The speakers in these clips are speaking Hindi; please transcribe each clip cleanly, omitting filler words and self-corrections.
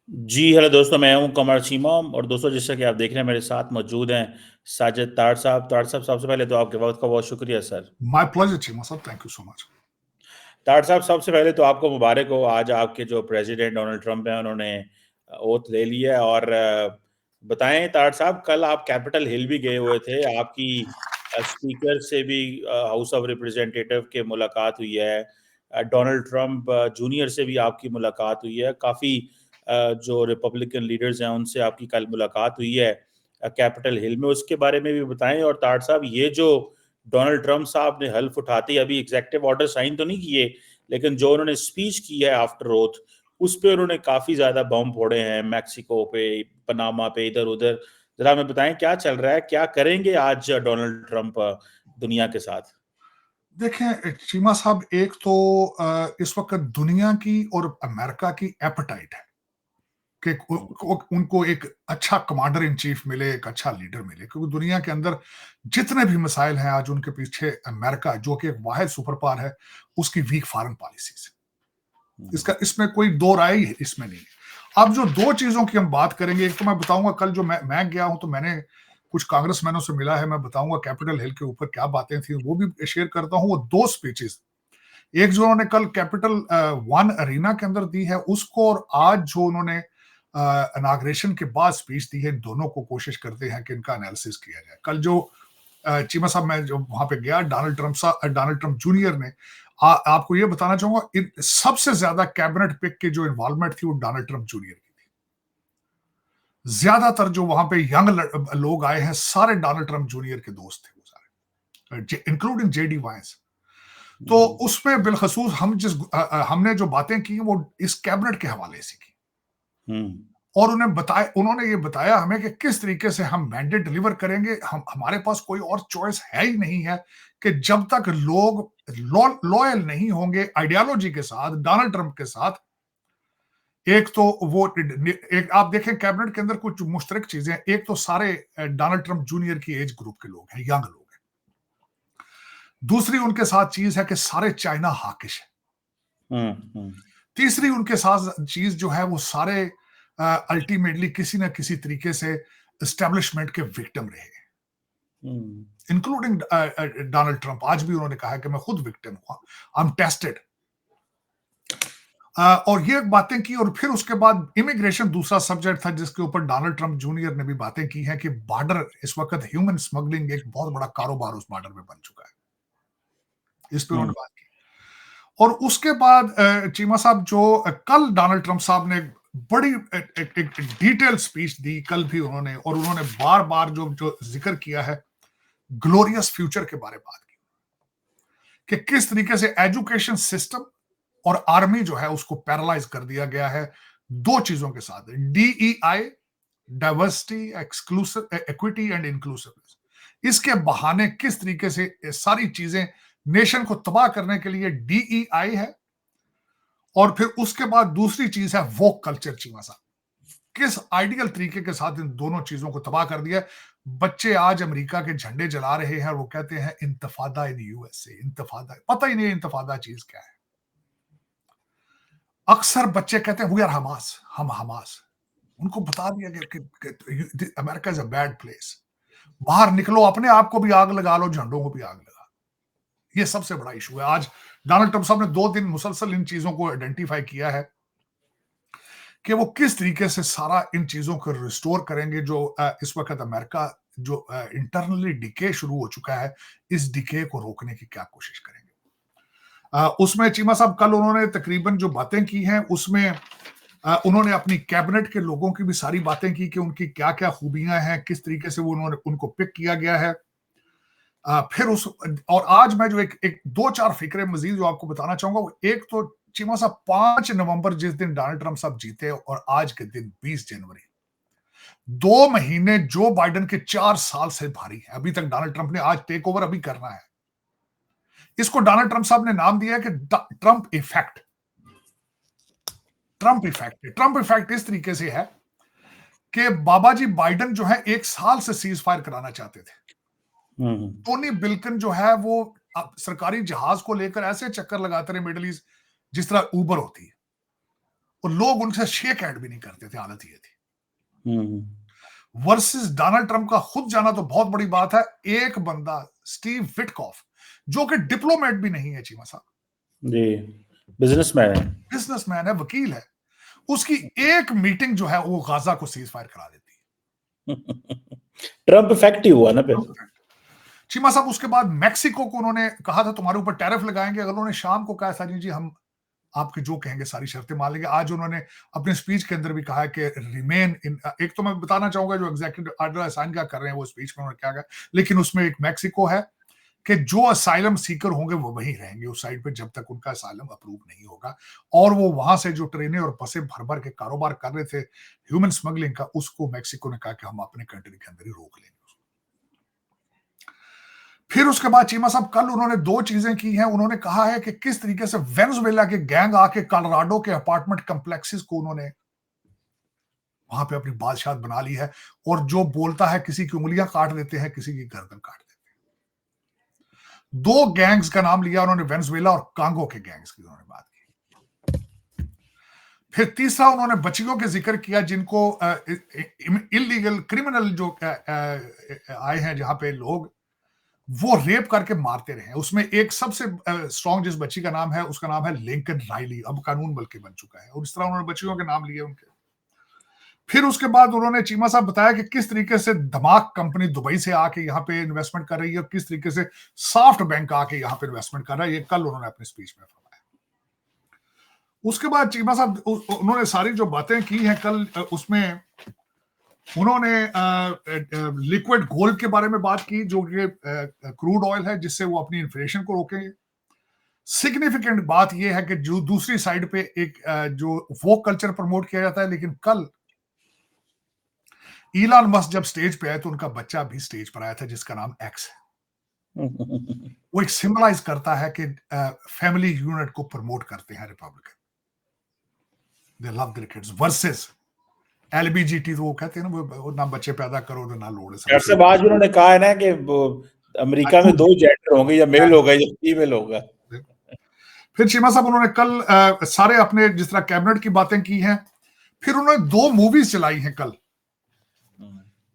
जी हेलो दोस्तों, मैं हूं कमर चीमा। और दोस्तों, जैसा कि आप देख रहे हैं, मेरे साथ मौजूद हैं साजिद ताड़ साहब। सबसे पहले तो आपके वक्त का बहुत शुक्रिया सर। माय प्लेजर चीमा साहब, थैंक यू सो मच। ताड़ साहब, सबसे पहले तो आपको मुबारक हो। आज आपके जो प्रेसिडेंट डोनाल्ड ट्रंप हैं, उन्होंने ओथ ले लिया है। और बताएं ताड़ साहब, कल आप कैपिटल हिल भी गए हुए थे। आपकी स्पीकर से भी, हाउस ऑफ रिप्रेजेंटेटिव के मुलाकात हुई है। डोनाल्ड ट्रंप जूनियर से भी आपकी मुलाकात हुई है। काफ़ी जो रिपब्लिकन लीडर्स हैं उनसे आपकी कल मुलाकात हुई है कैपिटल हिल में। उसके बारे में भी बताएं। और ताड़ साहब, ये जो डोनाल्ड ट्रंप साहब ने हल्फ उठाते ही अभी एग्जेक्टिव ऑर्डर साइन तो नहीं किए, लेकिन जो उन्होंने स्पीच की है आफ्टर ओथ, उस पे उन्होंने काफी ज्यादा बम फोड़े हैं, मैक्सिको पे, पनामा पे, इधर उधर। जरा हमें बताएं क्या चल रहा है, क्या करेंगे आज डोनाल्ड ट्रंप दुनिया के साथ। देखें चीमा साहब, एक तो इस वक्त दुनिया की और अमेरिका की एपेटाइट है कि उनको एक अच्छा कमांडर इन चीफ मिले, एक अच्छा लीडर मिले, क्योंकि दुनिया के अंदर जितने भी मिसाइल हैं आज उनके पीछे अमेरिका, जो कि एक वाहिद सुपर पावर है, उसकी वीक फॉरेन पॉलिसीज। इसका इसमें कोई दो राय ही इसमें नहीं है। अब जो दो चीजों की हम बात करेंगे, एक तो मैं बताऊंगा कल जो मैं गया हूं तो मैंने कुछ कांग्रेसमैनों से मिला है, मैं बताऊंगा कैपिटल हिल के ऊपर क्या बातें थी, वो भी शेयर करता हूं। वो दो स्पीचेस, एक जो उन्होंने कल कैपिटल वन अरीना के अंदर दी है उसको, और आज जो उन्होंने इनाग्रेशन के बाद स्पीच दी है, दोनों को कोशिश करते हैं कि इनका एनालिसिस किया जाए। कल जो चीमा साहब, मैं जो वहां पे गया, डोनाल्ड ट्रंप जूनियर ने आपको ये बताना चाहूंगा, सबसे ज्यादा कैबिनेट पिक की जो इन्वॉल्वमेंट थी वो डोनाल्ड ट्रंप जूनियर की थी। ज्यादातर जो वहां पे यंग लोग आए हैं सारे डोनाल्ड ट्रंप जूनियर के दोस्त थे, वो सारे, इंक्लूडिंग जेडी वाइंस। तो उसमें बिलखसूस हमने जो बातें की वो इस कैबिनेट के हवाले से की, हम्म। और उन्होंने ये बताया हमें कि किस तरीके से हम मैंडेट डिलीवर करेंगे। हमारे पास कोई और चॉइस है ही नहीं है कि जब तक लोग लॉयल नहीं होंगे आइडियोलॉजी के साथ, डोनाल्ड ट्रंप के साथ। एक तो वो एक आप देखें कैबिनेट के अंदर कुछ मुश्तरक चीजें, एक तो सारे डोनाल्ड ट्रंप जूनियर की एज ग्रुप के लोग हैं, यंग लोग हैं। दूसरी उनके साथ चीज है कि सारे चाइना हाकिश है। हम्म। तीसरी उनके साथ चीज जो है वो सारे अल्टीमेटली किसी ना किसी तरीके से एस्टेब्लिशमेंट के विक्टिम रहे, हम्म। Including Donald Trump. आज भी उन्होंने कहा है कि मैं खुद विक्टिम हूं, आई एम टेस्टेड। और ये बातें की, और फिर उसके बाद इमिग्रेशन दूसरा सब्जेक्ट था जिसके ऊपर डोनाल्ड ट्रंप जूनियर ने भी बातें की हैं कि बॉर्डर इस वक्त ह्यूमन स्मगलिंग एक बहुत बड़ा कारोबार उस बॉर्डर में बन चुका है। इस पर उन्होंने बात की। और उसके बाद चीमा साहब, जो कल डोनाल्ड ट्रंप साहब ने बड़ी एक डिटेल स्पीच दी कल भी उन्होंने, और उन्होंने बार बार जो जो जिक्र किया है ग्लोरियस फ्यूचर के बारे में बात की, कि किस तरीके से एजुकेशन सिस्टम और आर्मी जो है उसको पैरालाइज कर दिया गया है दो चीजों के साथ, DEI, diversity, exclusive, equity and inclusiveness. इसके बहाने किस तरीके से सारी चीजें नेशन को तबाह करने के लिए DEI है, और फिर उसके बाद दूसरी चीज है वोक कल्चर। चीमा साहब, किस आइडियल तरीके के साथ इन दोनों चीजों को तबाह कर दिया। बच्चे आज अमेरिका के झंडे जला रहे हैं और वो कहते हैं इंतफादा इन USA, इंतफादा, पता ही नहीं इंतफादा चीज क्या है। अक्सर बच्चे कहते हैं वी आर हमास, हम हमास। उनको बता दिया गया कि America is a bad place, बाहर निकलो, अपने आप को भी आग लगा लो, झंडों को भी आग लगा। ये सबसे बड़ा इशू है। आज डोनाल्ड ट्रंप साहब ने 2 दिन मुसलसल इन चीजों को आइडेंटिफाई किया है कि वो किस तरीके से सारा इन चीजों को रिस्टोर करेंगे। जो इस वक्त अमेरिका जो इंटरनली डिके शुरू हो चुका है, इस डिके को रोकने की क्या कोशिश करेंगे। उसमें चीमा साहब कल उन्होंने तकरीबन जो बातें की हैं उसमें उन्होंने अपनी कैबिनेट के लोगों की भी सारी बातें की कि उनकी क्या क्या खूबियां हैं, किस तरीके से वो उन्होंने उनको पिक किया गया है। फिर उस, और आज मैं जो एक दो चार फिक्रे मजीद जो आपको बताना चाहूंगा, वो एक तो चीमा साहब 5 नवंबर जिस दिन डोनाल्ड ट्रंप साहब जीते, और आज के दिन 20 जनवरी, 2 महीने जो बाइडेन के 4 साल से भारी है। अभी तक डोनाल्ड ट्रंप ने आज टेक ओवर अभी करना है। इसको डोनाल्ड ट्रंप साहब ने नाम दिया है कि ट्रंप इफेक्ट। ट्रंप इफेक्ट इस तरीके से है कि बाबा जी बाइडेन जो है 1 साल से सीज फायर कराना चाहते थे। टोनी बिल्कन जो है वो सरकारी जहाज को लेकर ऐसे चक्कर लगाते रहे मिडिल ईस्ट जिस तरह ऊबर होती है। और लोग उनसे शेक हैंड भी नहीं करते थे, हालत ये थी। वर्सेस डोनाल्ड ट्रंप का खुद जाना तो बहुत बड़ी बात है। एक बंदा स्टीव विटकॉफ, जो कि डिप्लोमेट भी नहीं है चीमा साहब, जी, बिजनेसमैन है, बिजनेसमैन है, वकील है, उसकी एक मीटिंग जो है वो गाजा को सीज फायर करा देती है। ट्रंप इफेक्टिव हुआ ना फिर। चीमा साहब उसके बाद मैक्सिको को उन्होंने कहा था तुम्हारे ऊपर टैरिफ लगाएंगे, अगर उन्होंने शाम को कहा साजी जी हम आपके जो कहेंगे सारी शर्तें मान लेंगे। आज उन्होंने अपने स्पीच के अंदर भी कहा है कि रिमेन इन, एक तो मैं बताना चाहूंगा जो एग्जीक्यूटिव ऑर्डर साइन क्या कर रहे हैं वो स्पीच में उन्होंने क्या कहा, लेकिन उसमें एक मैक्सिको है कि जो असाइलम सीकर होंगे वो वहीं रहेंगे उस साइड पे जब तक उनका असाइलम अप्रूव नहीं होगा, और वो वहां से जो ट्रेनें और बसें भर भर के कारोबार कर रहे थे ह्यूमन स्मगलिंग का, उसको मैक्सिको ने कहा कि हम अपने कंट्री के अंदर ही रोक लेंगे। फिर उसके बाद चीमा साहब कल उन्होंने दो चीजें की हैं। उन्होंने कहा है कि किस तरीके से वेनेजुएला के गैंग आके कोलोराडो के अपार्टमेंट कॉम्प्लेक्सेस को उन्होंने वहां पे अपनी बादशाह बना ली है, और जो बोलता है किसी की उंगलियां काट देते हैं, किसी की गर्दन काट देते हैं। दो गैंग्स का नाम लिया उन्होंने, वेनेजुएला और कांगो के गैंग्स की उन्होंने बात की। फिर तीसरा उन्होंने बच्चियों के जिक्र किया जिनको इलीगल क्रिमिनल जो आए हैं जहां पे लोग वो रेप करके मारते रहे। उसमें एक सबसे स्ट्रॉन्ग जिस बच्ची का नाम है उसका नाम है लिंकन राइली, अब कानून बल्कि बन चुका है, और इस तरह उन्होंने बच्चियों के नाम लिए उनके। फिर उसके बाद उन्होंने चीमा साहब बताया कि किस तरीके से धमाक कंपनी दुबई से आके यहाँ पे इन्वेस्टमेंट कर रही है और किस तरीके से सॉफ्ट बैंक आके यहाँ पे इन्वेस्टमेंट कर रहा है। ये कल उन्होंने अपने स्पीच में फरमाया। उसके बाद चीमा साहब उन्होंने सारी जो बातें की हैं कल, उसमें उन्होंने लिक्विड गोल्ड के बारे में बात की जो कि क्रूड ऑयल है, जिससे वो अपनी इन्फ्लेशन को रोकेंगे। सिग्निफिकेंट बात यह है कि जो दूसरी साइड पे एक जो वोक कल्चर प्रमोट किया जाता है, लेकिन कल इलॉन मस्क जब स्टेज पे आए तो उनका बच्चा भी स्टेज पर आया था जिसका नाम एक्स है। वो एक सिंबलाइज करता है कि फैमिली यूनिट को प्रमोट करते हैं Republican, they love their kids, versus LBGT तो वो कहते हैं ना वो ना बच्चे पैदा करो तो ना लोड़े डॉक्टर साहब आज उन्होंने कहा है ना कि अमेरिका में दो जेंडर होंगे, या मेल होगा या फीमेल होगा। फिर चीमा साहब उन्होंने कल सारे अपने जिस तरह कैबिनेट की बातें की हैं, फिर उन्होंने दो मूवीज चलाई हैं कल।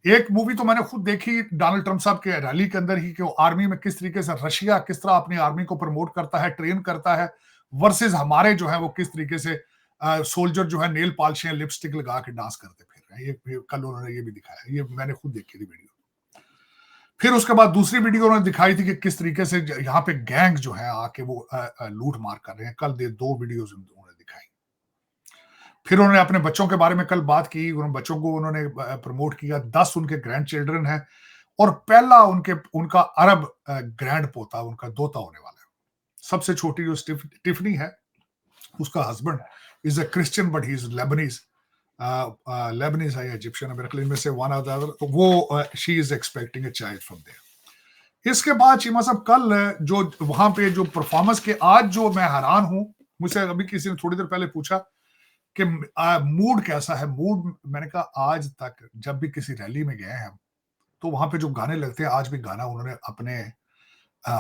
एक मूवी तो मैंने खुद देखी डोनाल्ड ट्रंप साहब के रैली के अंदर ही कि वो आर्मी में किस तरीके से रशिया किस तरह अपनी आर्मी को प्रमोट करता है, ट्रेन करता है, वर्सेस हमारे जो है वो किस तरीके से सोल्जर जो है नेल पॉलिश या लिपस्टिक लगा के डांस करते फिर रहे हैं। ये कल उन्होंने ये भी दिखाया, ये मैंने खुद देखी थी वीडियो। फिर उसके बाद दूसरी वीडियो उन्होंने दिखाई थी कि किस तरीके से यहाँ पे गैंग जो है आके वो लूट मार कर रहे हैं। कल दो वीडियोस उन्होंने दिखाई। फिर उन्होंने अपने बच्चों के बारे में कल बात की, उन्होंने बच्चों को उन्होंने प्रमोट किया। 10 उनके ग्रैंड चिल्ड्रन हैं और पहला उनका अरब ग्रैंड पोता उनका दोता होने वाला है। सबसे छोटी जो टिफनी है उसका husband is a Christian but he is Lebanese, Lebanese है या इजिप्शियन है मेरे ख्याल में से वन ऑफ द अदर, तो वो she is expecting a child from there. इसके बाद चीमा साहब कल जो वहां पे जो परफॉर्मेंस के, आज जो मैं हैरान हूं, मुझसे अभी किसी ने थोड़ी देर पहले पूछा कि मूड कैसा है। मूड, मैंने कहा आज तक जब भी किसी रैली में गए हैं तो वहां पे जो गाने लगते हैं, आज भी गाना उन्होंने अपने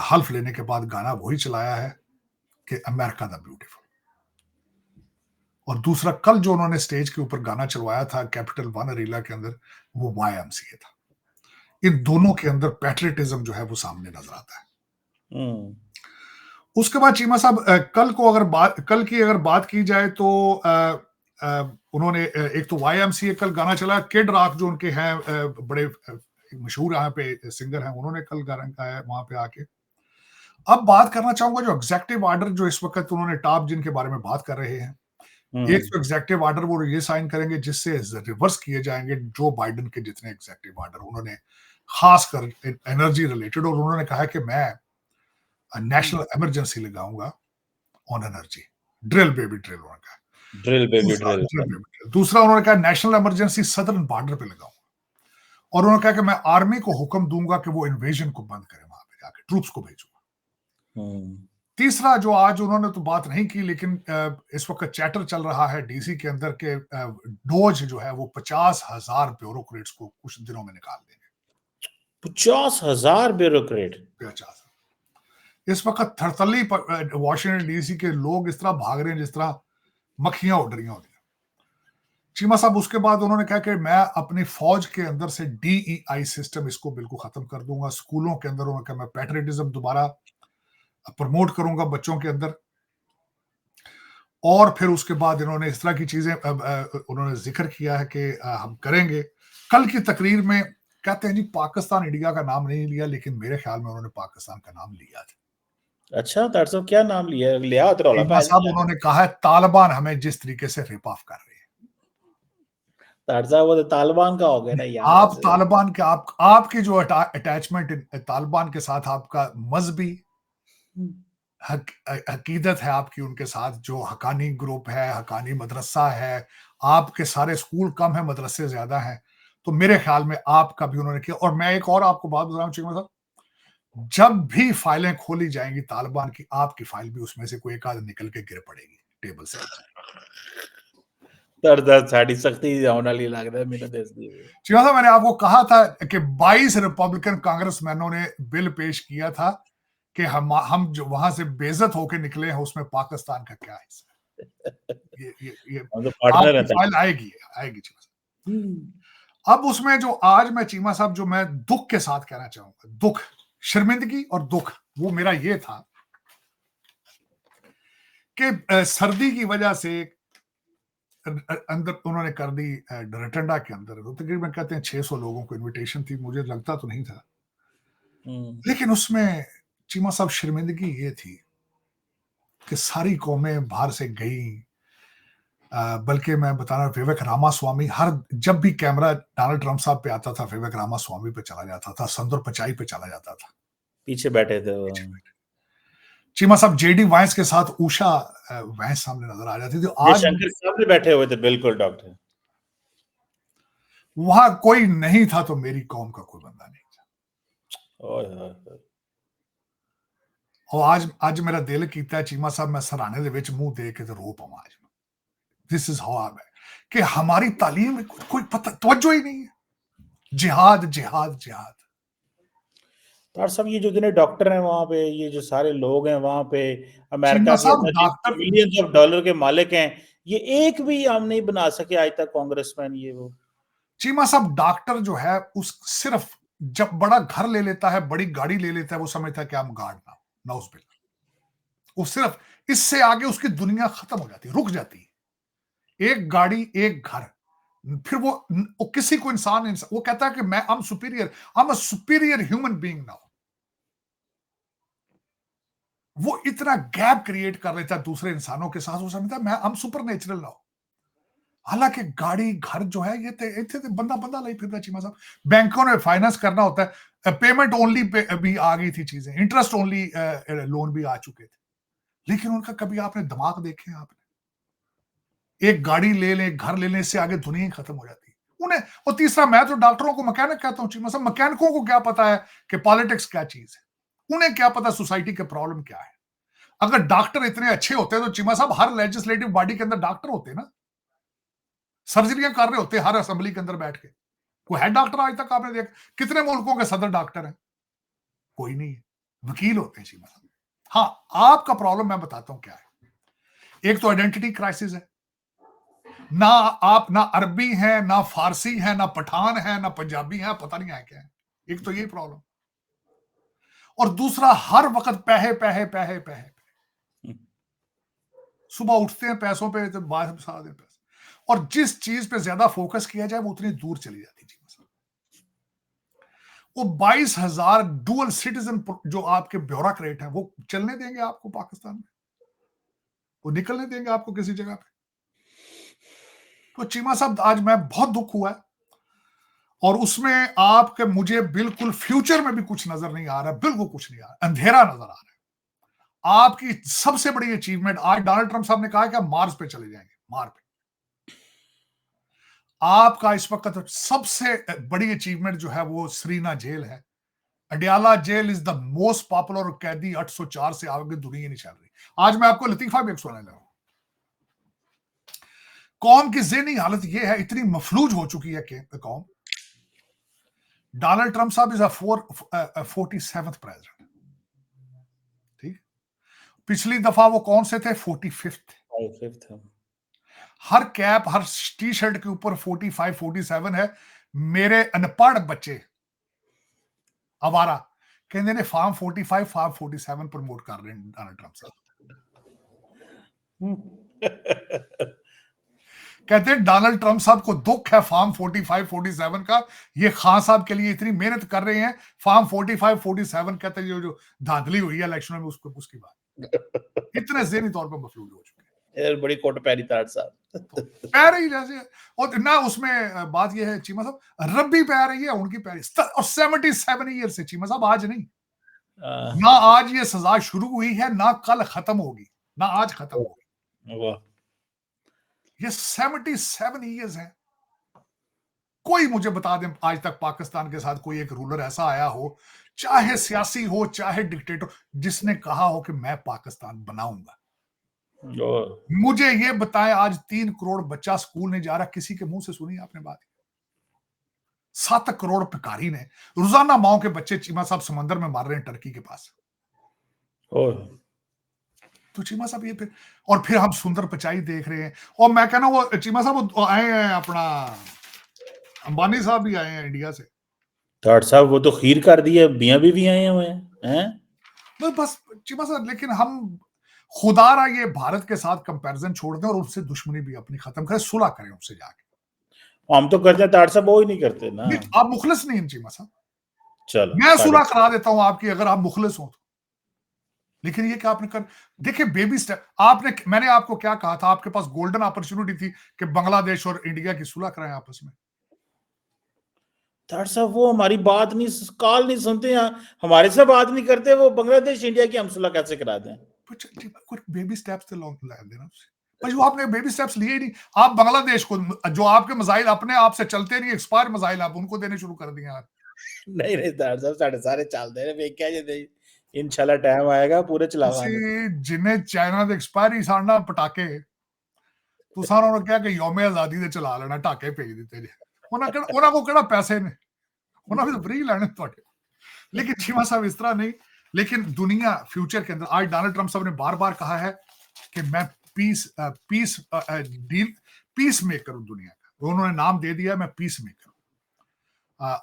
हल्फ लेने के बाद गाना वही चलाया है कि अमेरिका द ब्यूटीफुल। और दूसरा कल जो उन्होंने स्टेज के ऊपर गाना चलवाया था कैपिटल वन अरीना के अंदर, वो YMCA था। इन दोनों के अंदर पैट्रियटिज्म जो है वो सामने नजर आता है। उसके बाद चीमा साहब कल की अगर बात की जाए तो उन्होंने एक तो YMCA कल गाना चला, किड रॉक जो उनके हैं बड़े मशहूर यहाँ पे सिंगर हैं, उन्होंने कल गाना गाया वहां पे आके। अब बात करना चाहूंगा जो एग्जेक्टिव ऑर्डर जो इस वक्त उन्होंने टॉप जिनके बारे में बात कर रहे हैं, एक तो एग्जेक्टिव ऑर्डर वो ये साइन करेंगे जिससे रिवर्स किए जाएंगे जो बाइडेन के जितने एग्जेक्टिव ऑर्डर, उन्होंने खासकर एनर्जी रिलेटेड, और उन्होंने कहा कि मैं नेशनल इमरजेंसी लगाऊंगा on energy, drill baby drill उन्होंने कहा, ड्रिल बेबी ड्रिल। दूसरा उन्होंने कहा नेशनल इमरजेंसी सदर्न बॉर्डर पे लगाऊंगा, और उन्होंने कहा कि मैं आर्मी को हुक्म दूंगा कि वो इन्वेजन को बंद करे, वहां पे जाके ट्रूप्स को भेजूंगा। तीसरा जो आज उन्होंने तो बात नहीं की, लेकिन इस वक्त चैटर चल रहा है डीसी के अंदर के डोज जो है वो 50,000 ब्यूरोक्रेट्स को कुछ दिनों में निकाल देंगे। 50,000 ब्यूरोक्रेट? 50,000। इस वक्त थरतली पर वाशिंगटन डीसी के लोग इस तरह भाग रहे हैं जिस तरह मक्खियां उड़ रही होती हैं। चीमा साहब उसके बाद उन्होंने कहा कि मैं अपनी फौज के अंदर से DEI सिस्टम इसको बिल्कुल खत्म कर दूंगा। स्कूलों के अंदर उन्होंने कहा मैं पैट्रियटिज्म दोबारा प्रमोट करूंगा बच्चों के अंदर। और फिर उसके बाद इन्होंने इस तरह की चीजें उन्होंने जिक्र किया है कि हम करेंगे। कल की तकरीर में कहते हैं जी पाकिस्तान इंडिया का नाम नहीं लिया, लेकिन मेरे ख्याल में उन्होंने पाकिस्तान का नाम लिया था। अच्छा तार साहब क्या नाम लिया चीमा साहब उन्होंने कहा है तालिबान हमें जिस तरीके से रिप ऑफ कर रहे हैं। तार साहब वो तो तालिबान का हो गया ना यहाँ आप तालिबान के आपकी जो अटैचमेंट तालिबान के साथ, आपका मजहबी अकीदत है आपकी उनके साथ, जो हकानी ग्रुप है, हकानी मदरसा है, आपके सारे स्कूल कम है, मदरसे ज्यादा हैं, तो मेरे ख्याल में आपका भी उन्होंने किया। और मैं एक और आपको बात बता रहा हूँ चीमा साहब, जब भी फाइलें खोली जाएंगी तालिबान की, आपकी फाइल भी उसमें से कोई एक आध निकल के गिर पड़ेगी टेबल से। साड़ी सख्ती होने वाली लग रहा है मेरे देश दी। चीमा साहब मैंने आपको कहा था कि 22 रिपब्लिकन कांग्रेसमैनों ने बिल पेश किया था कि हम जो वहां से बेइज्जत होकर निकले हैं, उसमें पाकिस्तान का क्या हिस्सा। ये हम तो पार्टनर आपकी है फाइल आएगी चीमा साहब। अब उसमें जो आज मैं चीमा साहब जो मैं दुख के साथ कहना चाहूंगा, दुख, शर्मिंदगी और दुख, वो मेरा ये था कि सर्दी की वजह से अंदर उन्होंने कर दी रटंडा के अंदर, तो तकरीबन कहते हैं 600 लोगों को इनविटेशन थी, मुझे लगता तो नहीं था, लेकिन उसमें चीमा साहब शर्मिंदगी ये थी कि सारी कौमें बाहर से गई। बल्कि मैं बता रहा, विवेक रामास्वामी, हर जब भी कैमरा डोनाल्ड ट्रंप साहब पे आता था, विवेक रामास्वामी पे चला जाता था, संदर पिचाई पे चला जाता था, पीछे बैठे थे वो। चीमा साहब JD वाइंस के साथ उषा वाइंस सामने नजर आ जाती थी। आज शंकर साहब भी बैठे हुए थे, बिल्कुल डॉक्टर। वहां कोई नहीं था तो मेरी कौम का कोई बंदा नहीं था। और आज मेरा दिल कीता है चीमा साहब, मैं सराहने दे विच मुंह दे के रो पावां आज। दिस इज हाउ आई कि हमारी तालीम में कोई पता तवज्जो ही नहीं है। जिहाद जिहाद जिहाद। तार साहब ये जो इतने डॉक्टर हैं वहां पे, ये जो सारे लोग हैं वहां पे, चीमा अमेरिका साहब के डॉक्टर, मिलियंस ऑफ डॉलर के मालिक हैं, ये एक भी हम नहीं बना सके आज तक कांग्रेसमैन ये वो। चीमा साहब डॉक्टर जो है उस सिर्फ जब बड़ा घर ले लेता है, बड़ी गाड़ी ले लेता है, वो समझता है कि हम गार्ड ना उस बिल, वो सिर्फ इससे आगे उसकी दुनिया खत्म हो जाती है, रुक जाती है। एक गाड़ी, एक घर, फिर वो किसी को इंसान वो कहता है कि मैं I am a superior human being now. वो इतना गैप क्रिएट कर लेता है दूसरे इंसानों के साथ, वो समझता है मैं I am super natural now. हालांकि गाड़ी घर जो है ये इतने बंदा बंदा लाई फिरता चीमा साहब। बैंकों ने फाइनेंस करना होता है, पेमेंट ओनली भी आ गई थी चीजें, इंटरेस्ट ओनली लोन भी आ चुके थे, लेकिन उनका कभी आपने दिमाग देखे? आपने एक गाड़ी ले लें, घर ले लें, इससे आगे दुनिया ही खत्म हो जाती है उन्हें। और तीसरा, मैं तो डॉक्टरों को मैकेनिक कहता हूँ चीमा साहब, मैकेनिकों को क्या पता है कि पॉलिटिक्स क्या चीज है, उन्हें क्या पता सोसाइटी के प्रॉब्लम क्या है। अगर डॉक्टर इतने अच्छे होते हैं तो चीमा साहब हर लेजिस्लेटिव बॉडी के अंदर डॉक्टर होते ना, सर्जरियां कर रहे होते हर असेंबली के अंदर बैठ के। कोई है डॉक्टर आज तक आपने देखा? कितने मुल्कों के सदर डॉक्टर हैं? कोई नहीं है, वकील होते हैं चीमा साहब। हाँ, आपका प्रॉब्लम मैं बताता हूं क्या है। एक तो आइडेंटिटी क्राइसिस है, ना आप ना अरबी है, ना फारसी है, ना पठान है, ना पंजाबी है, पता नहीं है क्या है। एक तो ये प्रॉब्लम, और दूसरा हर वक्त पैसे पैसे पैसे पैसे। सुबह उठते हैं पैसों पे, तो बाद सारा दिन पैसे, और जिस चीज पे ज्यादा फोकस किया जाए वो उतनी दूर चली जाती है। वो 22,000 डुअल सिटीजन जो आपके ब्यूरोक्रेट हैं, वो चलने देंगे आपको पाकिस्तान में? वो निकलने देंगे आपको किसी जगह पे? तो चीमा साहब आज मैं बहुत दुख हुआ है, और उसमें आपके मुझे बिल्कुल फ्यूचर में भी कुछ नजर नहीं आ रहा, बिल्कुल कुछ नहीं आ रहा, अंधेरा नजर आ रहा है। आपकी सबसे बड़ी अचीवमेंट आज डोनाल्ड ट्रंप साहब ने कहा कि हम मार्स पे चले जाएंगे, मार्स पे। आपका इस वक्त सबसे बड़ी अचीवमेंट जो है वो सरीना जेल है। Adiala jail is the most popular कैदी, 804 से आगे दुनिया नहीं चल रही। आज मैं आपको लतीफा भी एक सुनाने लगा। कौम की ज़हनी हालत यह है, इतनी मफलूज हो चुकी है कि कौम, डोनाल्ड ट्रंप साहब इज अ 47th प्रेसिडेंट, ठीक। पिछली दफा वो कौन से थे? 45th। हर कैप, हर टी शर्ट के ऊपर 45 47 है। मेरे अनपढ़ बच्चे आवारा कहते ने फार्म 45 फार्म 47 प्रमोट कर रहे हैं डोनाल्ड ट्रंप साहब। कहते हैं डोनाल्ड ट्रंप साहब को दुख है फार्म 45 47 का, ये खान साहब के लिए इतनी मेहनत कर रहे हैं। फार्म 45 47 कहते हैं जो धांधली हुई है इलेक्शन में उसको, उसकी बात इतने ज़हनी तौर पर मफलूज हो चुके हैं। यार बड़ी कोट पैरी ताड़ साहब। पैर ही जैसे, और ना उसमें बात ये है चीमा साहब, रब्बी पैर रही है उनकी पैर, और 77 ईयर से चीमा साहब, आज नहीं, ना आज ये सजा शुरू हुई है, ना कल खत्म होगी, ना आज खत्म होगी। ये 77 ईयर्स है। कोई मुझे बता दें आज तक पाकिस्तान के साथ कोई एक रूलर ऐसा आया हो, चाहे सियासी हो चाहे डिक्टेटर, जिसने कहा हो कि मैं पाकिस्तान बनाऊंगा। मुझे ये बताएं, आज 3 करोड़ बच्चा स्कूल नहीं जा रहा, किसी के मुंह से सुनी आपने बात? 7 करोड़ भिखारी ने रोजाना माओ के बच्चे चीमा साहब समंदर में मार रहे हैं टर्की के पास। तो चीमा साहब ये फिर, और फिर हम सुंदर पिचाई देख रहे हैं। और मैं कहना वो चीमा साहब आए हैं, अपना अंबानी साहब भी आए हैं इंडिया से। ताड़ साहब वो तो खीर कर दिए, मियां बीवी आए हुए हैं। बस चीमा साहब, लेकिन हम खुदारा ये भारत के साथ कंपैरिजन छोड़ दें और उससे दुश्मनी भी अपनी खत्म करें, सुलह करें उनसे जाके। हम तो करते हैं ताड़ साहब, वो ही नहीं करते ना। आप मुखलिस नहीं हैं चीमा साहब, चलो मैं सुलह करा देता हूं आपकी, अगर आप मुखलिस हो तो। लेकिन ये क्या आपने कर, देखिए बेबी स्टेप आपने, मैंने आपको क्या कहा था, आपके पास गोल्डन अपॉर्चुनिटी थी कि बांग्लादेश और इंडिया की सुलह कराएं आपस में। ताड़ साहब वो हमारी बात नहीं, कॉल नहीं सुनते हैं, हमारे से बात नहीं करते, वो बांग्लादेश इंडिया की हम सुलह कैसे करा दें? कुछ बेबी स्टेप्स तो देना पर जो आपने बेबी स्टेप्स लिए ही नहीं। आप बांग्लादेश को, जो आपके मिसाइल अपने आप से चलते नहीं, एक्सपायर मिसाइल आप उनको देने शुरू कर दिए आप। नहीं नहीं ताड़ साहब, साढ़े सारे चलते हैं, वे क्या जे इंशाल्लाह टाइम आएगा पूरे चलावांगे। जिन्हें चाइना ਦੇ एक्सपायरी ਸਾੜਨਾ ਪਟਾਕੇ, ਤੁਸੀਂ ਉਹਨਾਂ ਨੂੰ ਕਿਹਾ ਕਿ ਯੌਮੇ ਆਜ਼ਾਦੀ ਦੇ ਚਲਾ ਲੈਣਾ, ਢਾਕੇ ਭੇਜ ਦਿੱਤੇ ਜੇ। ਉਹਨਾਂ ਕੋ ਕਿਹੜਾ ਪੈਸੇ ਨੇ, ਉਹਨਾਂ ਵੀ ਫ੍ਰੀ ਲੈਣੇ ਤੁਹਾਡੇ। लेकिन चीमा साहब इस तरह नहीं, लेकिन दुनिया फ्यूचर के अंदर, आज डोनाल्ड ट्रंप साहब ने बार बार कहा है कि मैं पीस मेकर हूं दुनिया का, उन्होंने नाम दे दिया मैं पीस मेकर हूं।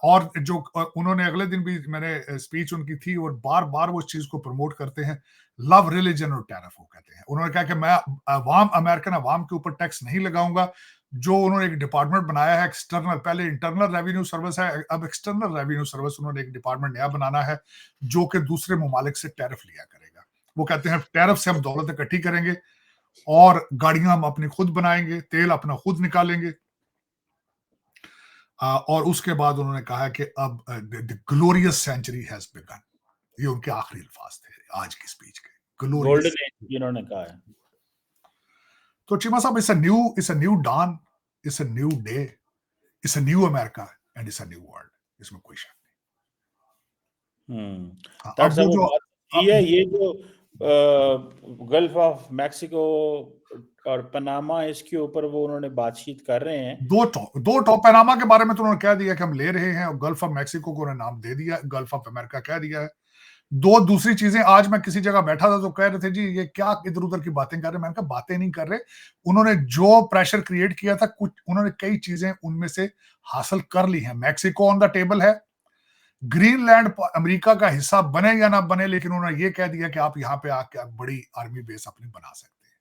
और जो उन्होंने अगले दिन भी मैंने स्पीच उनकी थी, और बार बार वो चीज को प्रमोट करते हैं, लव रिलीजन और टैरिफ वो कहते हैं। उन्होंने कहा कि मैं अमेरिकन अवाम के ऊपर टैक्स नहीं लगाऊंगा। जो उन्होंने एक डिपार्टमेंट बनाया है एक्सटर्नल, पहले इंटरनल रेवेन्यू सर्विस है, अब एक्सटर्नल रेवेन्यू सर्विस उन्होंने एक डिपार्टमेंट नया बनाना है, जो कि दूसरे ममालिक से टैरिफ लिया करेगा। वो कहते हैं टैरिफ से हम दौलत इकट्ठी करेंगे और गाड़ियां हम अपनी खुद बनाएंगे, तेल अपना खुद निकालेंगे। और उसके बाद उन्होंने कहा कि अब the glorious century has begun. ये उनके आखिरी अल्फाज थे आज की स्पीच के, गोल्डन एज इन्होंने कहा है। तो चीमा साहब, it's a new dawn, it's a new day, it's a new America and it's a new world, इसमें कोई शक नहीं। अब वो जो ये जो गल्फ ऑफ मैक्सिको और पनामा, इसके ऊपर वो उन्होंने बातचीत कर रहे हैं। दो टॉप पनामा के बारे में तो उन्होंने कह दिया कि हम ले रहे हैं, और गल्फ ऑफ मैक्सिको को उन्होंने नाम दे दिया, गल्फ ऑफ अमेरिका कह दिया है। दो दूसरी चीजें, आज मैं किसी जगह बैठा था तो कह रहे थे जी ये क्या इधर उधर की बातें कर रहे हैं। मैंने कहा बातें नहीं कर रहे, उन्होंने जो प्रेशर क्रिएट किया था, कुछ उन्होंने कई चीजें उनमें से हासिल कर ली हैं। मैक्सिको ऑन द टेबल है, ग्रीनलैंड अमेरिका का हिस्सा बने या ना बने, लेकिन उन्होंने ये कह दिया कि आप यहां पे आके बड़ी आर्मी बेस अपनी बना सकते हैं।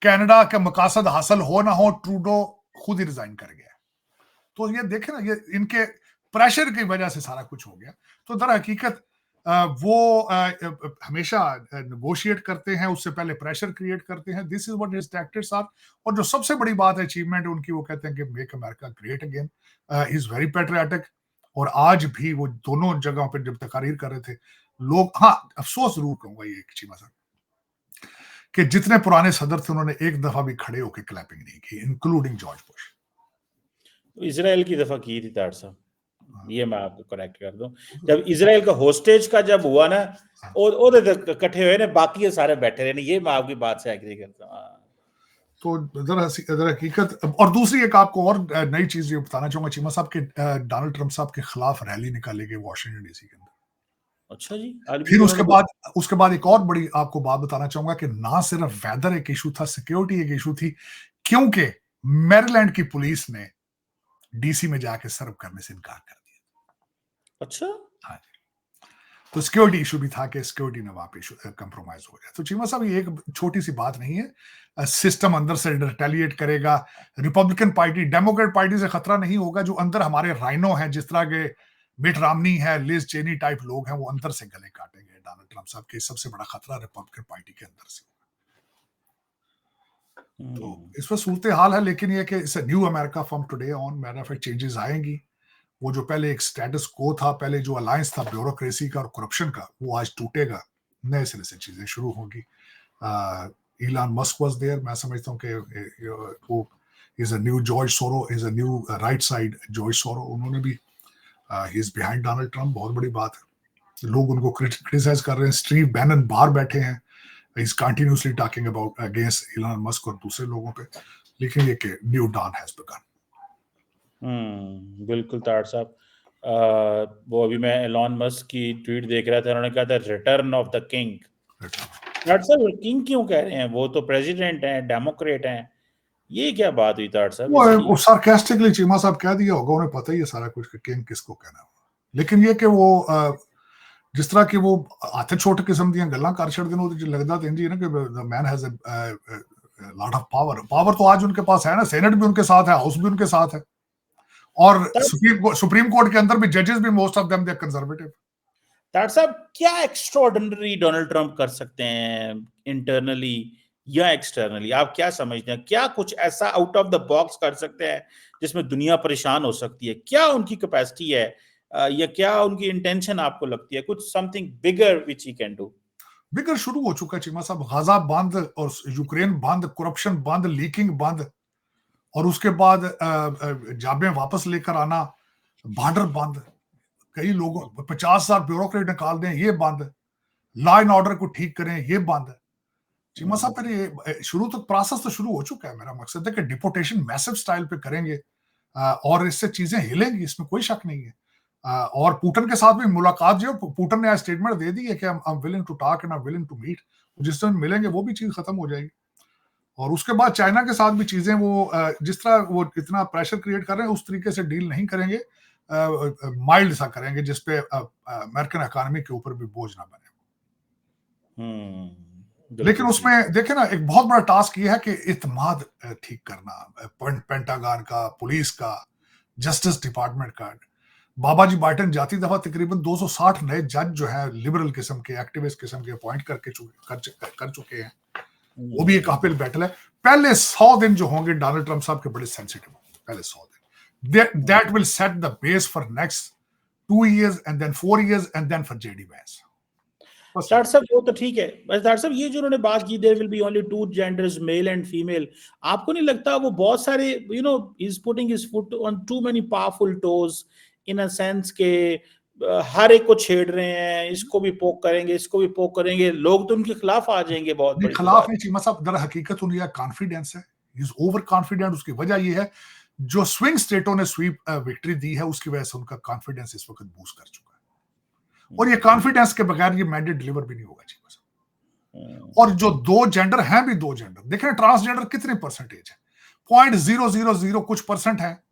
कनाडा के मकासद हासिल हो ना हो, ट्रूडो खुद ही रिजाइन कर गया। तो ये देखे ना, ये इनके प्रेशर की वजह से सारा कुछ हो गया। तो दर हकीकत वो हमेशा नेगोशिएट करते हैं, उससे पहले प्रेशर क्रिएट करते हैं। This is what his tactics are. और जो सबसे बड़ी बात है अचीवमेंट उनकी, वो कहते हैं कि make America great again. He is very patriotic. और आज भी वो दोनों जगहों पर जब तकारीर कर रहे थे लोग, हाँ अफसोस जरूर कहूंगा ये चीमा साहब कि जितने पुराने सदर थे उन्होंने एक दफा भी खड़े होकर क्लैपिंग नहीं की, इंक्लूडिंग जॉर्ज बुश। इजराइल की दफा की थी ताड़ साहब, ये मैं आपको करेक्ट कर दूं। जब इजराइल का होस्टेज का जब हुआ ना, इकट्ठे हुए ने, बाकी सारे बैठे रहे, ये मैं आपकी बात से एग्री करता हूं। तो दर हकीकत, और दूसरी एक आपको और नई चीज ये बताना चाहूंगा चीमा साहब के, डोनाल्ड ट्रंप साहब के खिलाफ रैली निकाली गई वॉशिंगटन डीसी के अंदर। अच्छा जी। फिर उसके बाद एक और बड़ी आपको बात बताना चाहूंगा कि ना सिर्फ वेदर एक इशू था, सिक्योरिटी एक इशू थी, क्योंकि मैरीलैंड की पुलिस ने डीसी में जाके सर्व करने से इनकार कर दिया। अच्छा। हाँ जी। तो सिक्योरिटी इशू भी था कि सिक्योरिटी ने वहां पे कंप्रोमाइज हो गया। तो चीमा साहब ये एक छोटी सी बात नहीं है, सिस्टम अंदर से रिटेलिएट करेगा। रिपब्लिकन पार्टी, डेमोक्रेट पार्टी से खतरा नहीं होगा। जो अंदर हमारे राइनो हैं, जिस तरह के मिट रोमनी है, लिज चेनी टाइप लोग हैं, वो अंदर से गले काटेंगे डोनाल्ड ट्रंप साहब के। सबसे बड़ा खतरा रिपब्लिकन पार्टी के अंदर से। तो इस पर सूरत हाल है, लेकिन ये कि it's new America from today on. Matter of fact changes आएंगी। वो जो पहले एक स्टेटस को था, पहले जो अलायंस था ब्यूरोक्रेसी का और करप्शन का, वो आज टूटेगा। नए सिरे से चीजें शुरू होंगी। Elon Musk was there. मैं समझता हूँ कि वो is a new George Soros, is a new right side George Soros. उन्होंने भी he is behind Donald Trump. बहुत बड़ी बात है। लोग उनको क्रिटिसाइज कर रहे हैं। स्टीव बैनन बाहर बैठे हैं, is continuously talking about against इलान Musk और दूसरे लोगों पे। लेकिन ये कि न्यू डॉन हैज बिगन। बिल्कुल तार साहब। वो अभी मैं एलॉन मस्क की ट्वीट देख रहा था, उन्होंने कहा था रिटर्न ऑफ द किंग। तार साहब किंग क्यों कह रहे हैं? वो तो प्रेसिडेंट हैं, डेमोक्रेट हैं। ये क्या बात हुई तार साहब इसकी? वो सार्केस्टिकली चीमा साहब कह दिया होगा, उन्हें पता ही है सारा कुछ कि किंग किसको कहना है। लेकिन ये कि वो जिस तरह की वो हाथ छोटे किस्म दी गल्लां कर छड़दे ने, जो लगदा ते इंज ही ना कि the man has a lot of power. Power तो आज उनके पास है ना, सेनेट भी उनके साथ है, हाउस भी उनके साथ है, और सुप्रीम कोर्ट के अंदर भी जजेस भी most of them they conservative. तार साहब क्या एक्स्ट्राऑर्डिनरी डोनाल्ड ट्रंप कर सकते हैं इंटरनली या एक्सटर्नली? आप क्या समझते हैं? क्या कुछ ऐसा आउट ऑफ द बॉक्स कर सकते हैं जिसमें दुनिया परेशान हो सकती है? क्या उनकी कैपेसिटी है, या क्या उनकी इंटेंशन आपको लगती है? कुछ something bigger which he can do? Bigger शुरू हो चुका है चीमा साहब। गाजा बंद और यूक्रेन बंद, करप्शन बंद, लीकिंग बंद, और उसके बाद जाबें वापस लेकर आना, बॉर्डर बंद, कई लोगों 50,000 ब्यूरोक्रेट निकाल दें, ये बंद, लॉ एंड ऑर्डर को ठीक करें, ये बंद। चीमा साहब फिर ये शुरू तो प्रोसेस तो शुरू हो चुका है। मेरा मकसद है कि डिपोटेशन मैसिव स्टाइल पे करेंगे, और इससे चीजें हिलेंगी, इसमें कोई शक नहीं है। और पुतिन के साथ भी मुलाकात जो पुतिन ने आज स्टेटमेंट दे दी है कि I am willing to talk and I am willing to meet. जिस दिन मिलेंगे वो भी चीज खत्म हो जाएगी। और उसके बाद चाइना के साथ भी चीजें वो जिस तरह वो इतना प्रेशर क्रिएट कर रहे हैं, उस तरीके से डील नहीं करेंगे। माइल्ड सा करेंगे जिसपे अमेरिकन इकोनॉमी के ऊपर भी बोझ ना बने। लेकिन उसमें देखे ना, एक बहुत बड़ा टास्क ये है कि इत्मीनान ठीक करना, पेंटागन का, पुलिस का, जस्टिस डिपार्टमेंट का। बाबा जी बाइडेन जाती दफा तकरीबन 260 नए जज जो है लिबरल किस्म के, एक्टिविस्ट किस्म के अपॉइंट कर चुके हैं। वो भी एक अपील बैटल है। पहले 100 दिन जो होंगे डोनाल्ड ट्रंप साहब के बड़े सेंसिटिव होंगे। पहले 100 दिन that will set the base for next 2 years and then 4 years and then for JD Vance। Doctor साहब वो तो ठीक है, बस डॉक्टर साहब ये जो उन्होंने बात की there will be only two genders, male and female, आपको नहीं लगता वो बहुत सारे he is putting his foot on too many powerful toes in a sense के हर एक को छेड़ रहे हैं, इसको भी पोक करेंगे, इसको भी पोक करेंगे, लोग तो उनके खिलाफ आ जाएंगे। बहुत बड़ी खिलाफ नहीं चीमा साहब, दर हकीकत उनका कॉन्फिडेंस है, इज ओवर कॉन्फिडेंट। उसकी वजह यह है जो स्विंग स्टेटों ने स्वीप विक्ट्री दी है, उसकी वजह से उनका कॉन्फिडेंस इस वक्त बूस्ट कर चुका है। और ये कॉन्फिडेंस के बगैर ये मैंडेट डिलीवर भी नहीं होगा चीमा साहब। और जो दो जेंडर हैं भी दो जेंडर, देखें ट्रांसजेंडर कितने परसेंटेज है, 0.000 कुछ परसेंट है,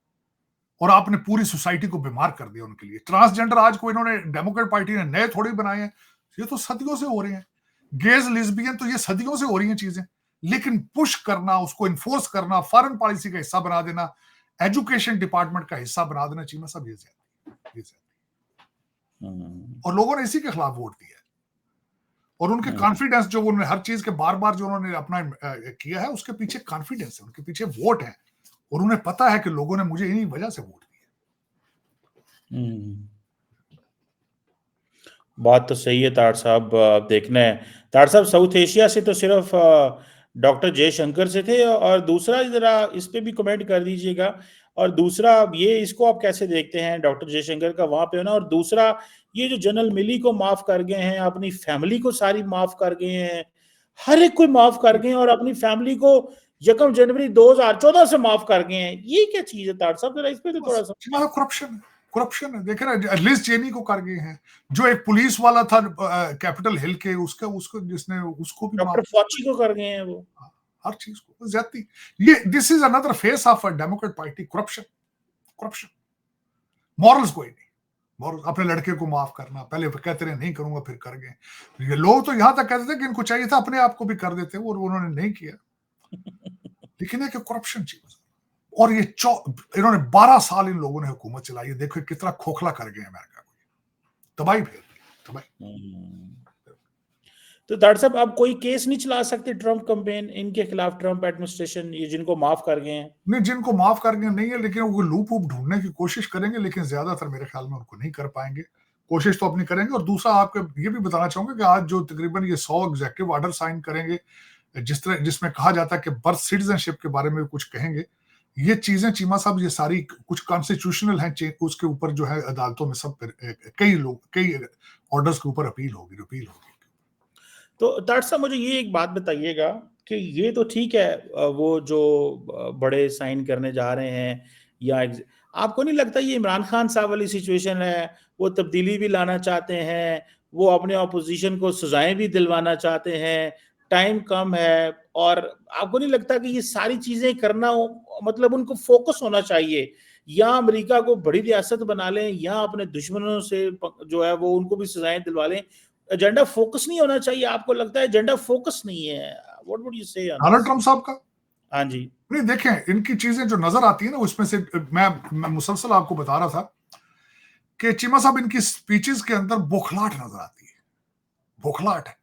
और आपने पूरी सोसाइटी को बीमार कर दिया उनके लिए। ट्रांसजेंडर आज को इन्होंने डेमोक्रेट पार्टी ने नए थोड़ी बनाए हैं, ये तो सदियों से हो रहे हैं। गेज लिस्बियन तो ये सदियों से हो रही हैं चीजें, लेकिन पुश करना, उसको इन्फोर्स करना, फॉरेन पॉलिसी का हिस्सा बना देना, एजुकेशन डिपार्टमेंट का हिस्सा बना देना, चीमा साहब ये ज्यादा। और लोगों ने इसी के खिलाफ वोट दिया। और उनके कॉन्फिडेंस जो उन्होंने हर चीज के बार बार जो उन्होंने अपना किया है, उसके पीछे कॉन्फिडेंस है, उनके पीछे वोट है, और उन्हें पता है कि लोगों ने मुझे इन्हीं वजह से वोट दिया। बात तो सही है तार साहब। देखना है तार साहब, साउथ एशिया से तो सिर्फ डॉक्टर जयशंकर से थे, और दूसरा जरा इस पे भी कमेंट कर दीजिएगा। और दूसरा ये, इसको आप कैसे देखते हैं डॉक्टर जयशंकर का वहां पे होना? और दूसरा ये जो जनरल मिली को माफ कर गए हैं, अपनी फैमिली को सारी माफ कर गए हैं, हर एक को माफ कर गए हैं, और अपनी फैमिली को 1 जनवरी 2014 से माफ कर गए हैं। ये क्या चीज है तार साहब? जरा इस पे तो थोड़ा सा। करप्शन है। देखे ना, लिज चेनी को कर गए हैं, जो एक पुलिस वाला था कैपिटल हिल के, उसको जिसने उसको भी डॉक्टर फॉची को कर गए हैं वो। हर चीज को ज्यादती। ये this is another face of a Democrat party, corruption. Corruption, morals कोई नहीं। मॉरल्स, अपने लड़के को माफ करना, पहले कहते रहे नहीं करूंगा, फिर कर गए। ये लोग तो यहां तक कहते थे कि इनको चाहिए था अपने आप को भी कर देते, और उन्होंने नहीं किया। लेकिन एक करप्शन चीज, और ये इन्होंने 12 साल इन लोगों ने हुकूमत चलाई है। देखो कितना खोखला कर गए अमेरिका को, तबाही फेर दी, तबाही। तो डॉक्टर साहब आप कोई केस नहीं चला सकते ट्रंप कैंपेन इनके खिलाफ, ट्रंप एडमिनिस्ट्रेशन, ये जिनको माफ कर गए हैं? नहीं, जिनको माफ कर गए नहीं है, लेकिन वो लूप वूप ढूंढने की कोशिश करेंगे, लेकिन ज्यादातर मेरे ख्याल में उनको नहीं कर पाएंगे। कोशिश तो अपनी करेंगे। और दूसरा आपको ये भी बताना चाहूंगा कि आज जो तकरीबन ये 100 एग्जीक्यूटिव ऑर्डर साइन करेंगे, जिसमें कहा जाता है कि बर्थ सिटीजनशिप के बारे में कुछ कहेंगे, ये चीजें चीमा साहब ये सारी कुछ कॉन्स्टिट्यूशनल हैं, उसके ऊपर जो है अदालतों में सब कई ऑर्डर्स के ऊपर अपील होगी, रिपील होगी। तो डॉक्टर साहब मुझे ये एक बात बताइएगा कि ये तो ठीक है, वो जो बड़े साइन करने जा रहे हैं, या आपको नहीं लगता ये इमरान खान साहब वाली सिचुएशन है? वो तब्दीली भी लाना चाहते हैं, वो अपने ऑपोजिशन को सजाएं भी दिलवाना चाहते हैं, टाइम कम है, और आपको नहीं लगता कि ये सारी चीजें करना मतलब उनको फोकस होना चाहिए, या अमेरिका को बड़ी रियासत बना लें, या अपने दुश्मनों से जो है वो उनको भी सजाएं दिलवा लें? एजेंडा फोकस नहीं होना चाहिए? आपको लगता है एजेंडा फोकस नहीं है? व्हाट वुड यू से ऑन डोनाल्ड दिस? ट्रंप साहब का हाँ जी। नहीं, देखें इनकी चीजें जो नजर आती है ना, उसमें से मैं मुसलसल आपको बता रहा था कि चीमा साहब इनकी स्पीचेस के अंदर बौखलाहट नजर आती है, बौखलाहट है।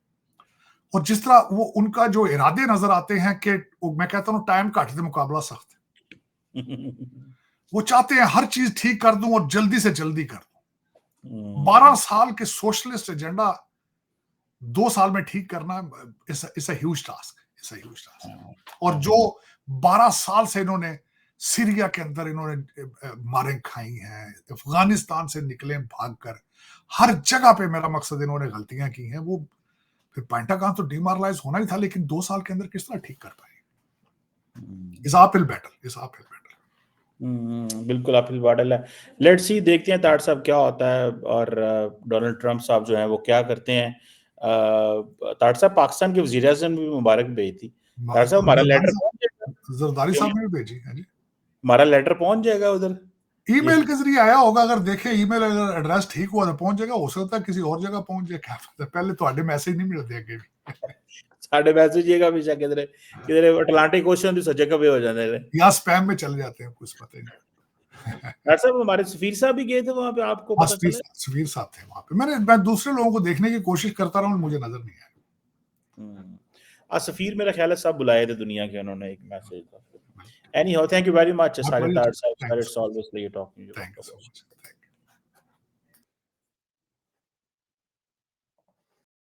और जिस तरह वो उनका जो इरादे नजर आते हैं कि मैं कहता हूँ टाइम घट दे मुकाबला सख्त है। वो चाहते हैं हर चीज ठीक कर दूं और जल्दी से जल्दी कर दूं। 12 साल के सोशलिस्ट एजेंडा 2 साल में ठीक करना इट्स अ ह्यूज टास्क। और जो 12 साल से इन्होंने सीरिया के अंदर इन्होंने मारें खाई हैं, अफगानिस्तान से निकले भागकर, हर जगह पे मेरा मकसद इन्होंने गलतियां की हैं। वो फिर पेंटागन तो डिमोरलाइज होना ही था, लेकिन 2 साल के अंदर किस तरह ठीक कर पाए? Is uphill battle. बिल्कुल अपहिल बैटल है। लेट्स सी, देखते हैं ताड़ साहब क्या होता है, और डोनाल्ड ट्रंप साहब जो है वो क्या करते हैं। ताड़ साहब पाकिस्तान के वजीर आज़म भी मुबारक भेजी थी। ताड़ साहब हमारा लेटर पहुंच जाएगा? जरदारी साहब ने भी भेजी है जी। हमारा लेटर पहुंच जाएगा उधर? ईमेल के जरिए आया होगा, अगर देखें ईमेल अगर एड्रेस ठीक हुआ तो पहुंच जाएगा, हो सकता है किसी और जगह पहुंच जाए, क्या पता। पहले तो मैसेज नहीं मिलते अगे भी। साढ़े मैसेज ये का पीछा किधर अटलांटिक ओशन भी सजे कभी हो जाने रहे, या स्पैम में चले जाते हैं, कुछ पता ही नहीं। डॉक्टर साहब हमारे सफीर साहब भी गए थे वहां पे, आपको पता चला? सफीर साहब थे वहां पे। मैं दूसरे लोगों को देखने की कोशिश करता रहा हूं, मुझे नजर नहीं आया। सफीर मेरा ख्याल है सब बुलाए थे दुनिया के, उन्होंने एक मैसेज था। Anyhow, thank you very much, Sajid Tar Sahib. It's always pleasure talking to you. Thank you so much.